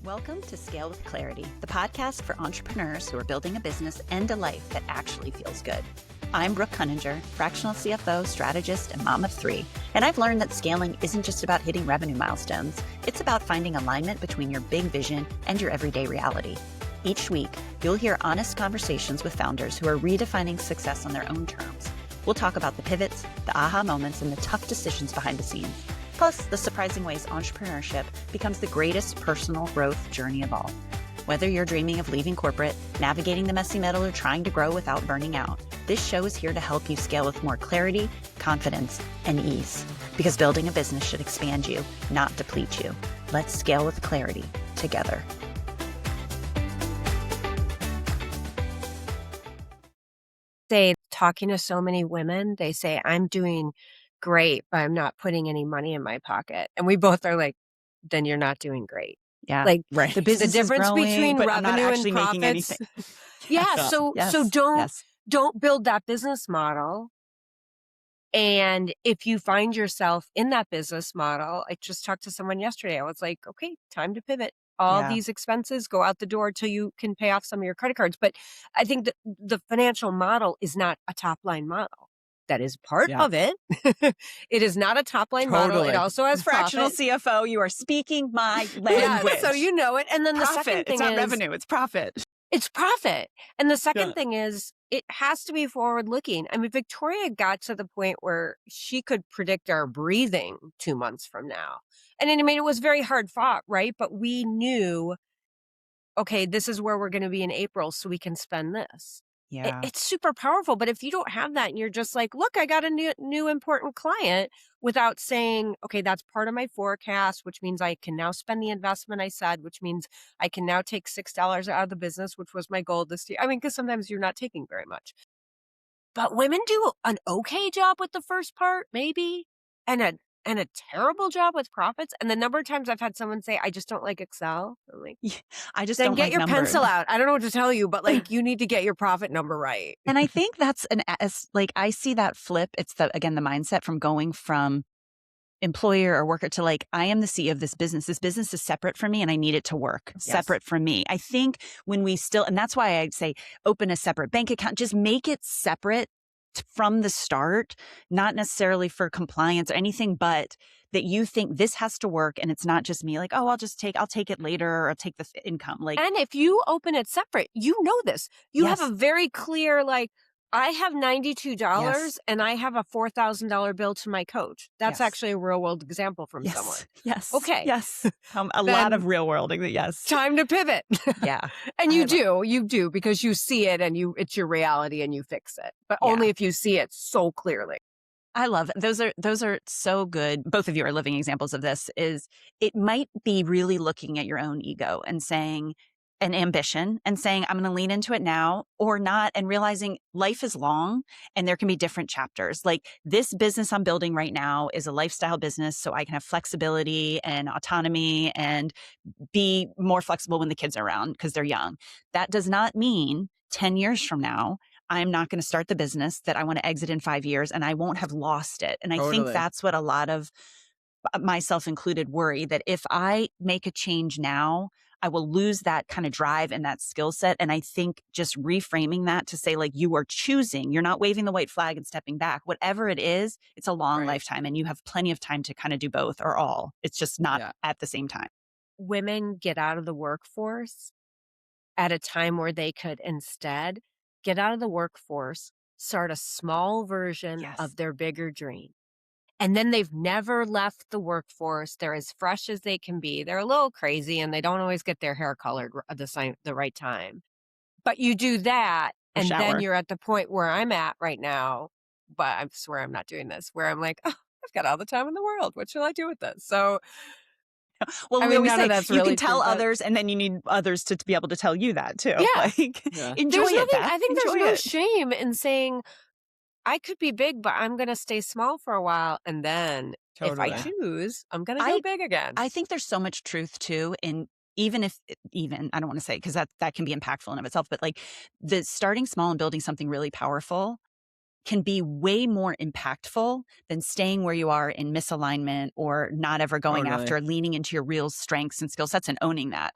Welcome to Scale with Clarity, the podcast for entrepreneurs who are building a business and a life that actually feels good. I'm Brooke Cunninger, fractional CFO, strategist, and mom of three, and I've learned that scaling isn't just about hitting revenue milestones. It's about finding alignment between your big vision and your everyday reality. Each week, you'll hear honest conversations with founders who are redefining success on their own terms. We'll talk about the pivots, the aha moments, and the tough decisions behind the scenes. Plus, the surprising ways entrepreneurship becomes the greatest personal growth journey of all. Whether you're dreaming of leaving corporate, navigating the messy middle, or trying to grow without burning out, this show is here to help you scale with more clarity, confidence, and ease. Because building a business should expand you, not deplete you. Let's scale with clarity together. Talking to so many women, they say, I'm doing great, but I'm not putting any money in my pocket. And we both are like, then you're not doing great. Yeah. Like right. the difference between but I'm not revenue actually and making profits. anything. Yeah. So don't build that business model. And if you find yourself in that business model, I just talked to someone yesterday. I was like, okay, time to pivot. All these expenses go out the door till you can pay off some of your credit cards. But I think that the financial model is not a top line model. That is part of it. It is not a top line model. It also has fractional profit. CFO. You are speaking my language. Yeah, so you know it. And then the Profit. second thing it's not is revenue. It's profit. It's profit. And the second thing is it has to be forward looking. I mean, Victoria got to the point where she could predict our breathing 2 months from now. And I mean, it was very hard fought, right? But we knew, okay, this is where we're going to be in April, so we can spend this. Yeah. It's super powerful. But if you don't have that and you're just like, look, I got a new important client without saying, okay, that's part of my forecast, which means I can now spend the investment I said, which means I can now take $6 out of the business, which was my goal this year. I mean, because sometimes you're not taking very much. But women do an okay job with the first part, maybe, and a terrible job with profits. And the number of times I've had someone say, I just don't like Excel. I'm like, I just then don't get like your numbers. pencil out. I don't know what to tell you, but like you need to get your profit number right. And I think that's I see that flip. It's the mindset from going from employer or worker to like, I am the CEO of this business. This business is separate from me and I need it to work separate from me. I think when we still, and that's why I'd say open a separate bank account, just make it separate from the start, not necessarily for compliance or anything, but that you think this has to work and it's not just me like, oh, I'll take it later or I'll take the income. Like, and if you open it separate, you know this. You have a very clear, like, I have $92 and I have a $4,000 bill to my coach. That's actually a real world example from someone. Yes. Okay. Yes. A lot of real world. Yes. Time to pivot. Yeah. And you do because you see it and it's your reality and you fix it, but only if you see it so clearly. I love it. Those are so good. Both of you are living examples of this. Is it might be really looking at your own ego and saying, an ambition and saying, I'm going to lean into it now or not, and realizing life is long and there can be different chapters. Like this business I'm building right now is a lifestyle business, so I can have flexibility and autonomy and be more flexible when the kids are around because they're young. That does not mean 10 years from now, I'm not going to start the business that I want to exit in 5 years and I won't have lost it. And I think that's what a lot of myself included worry, that if I make a change now, I will lose that kind of drive and that skill set. And I think just reframing that to say, like, you are choosing, you're not waving the white flag and stepping back. Whatever it is, it's a long lifetime and you have plenty of time to kind of do both or all. It's just not at the same time. Women get out of the workforce at a time where they could instead get out of the workforce, start a small version of their bigger dream. And then they've never left the workforce. They're as fresh as they can be. They're a little crazy and they don't always get their hair colored at the right time. But you do that and then you're at the point where I'm at right now, but I swear I'm not doing this, where I'm like, oh, I've got all the time in the world. What shall I do with this? So, well, we always say you can tell others and then you need others to be able to tell you that too. Yeah. Enjoy it, Beth. I think there's no shame in saying, I could be big, but I'm going to stay small for a while. And then if I choose, I'm going to go big again. I think there's so much truth too in even I don't want to say because that can be impactful in of itself, but like the starting small and building something really powerful can be way more impactful than staying where you are in misalignment or not ever going after leaning into your real strengths and skill sets and owning that.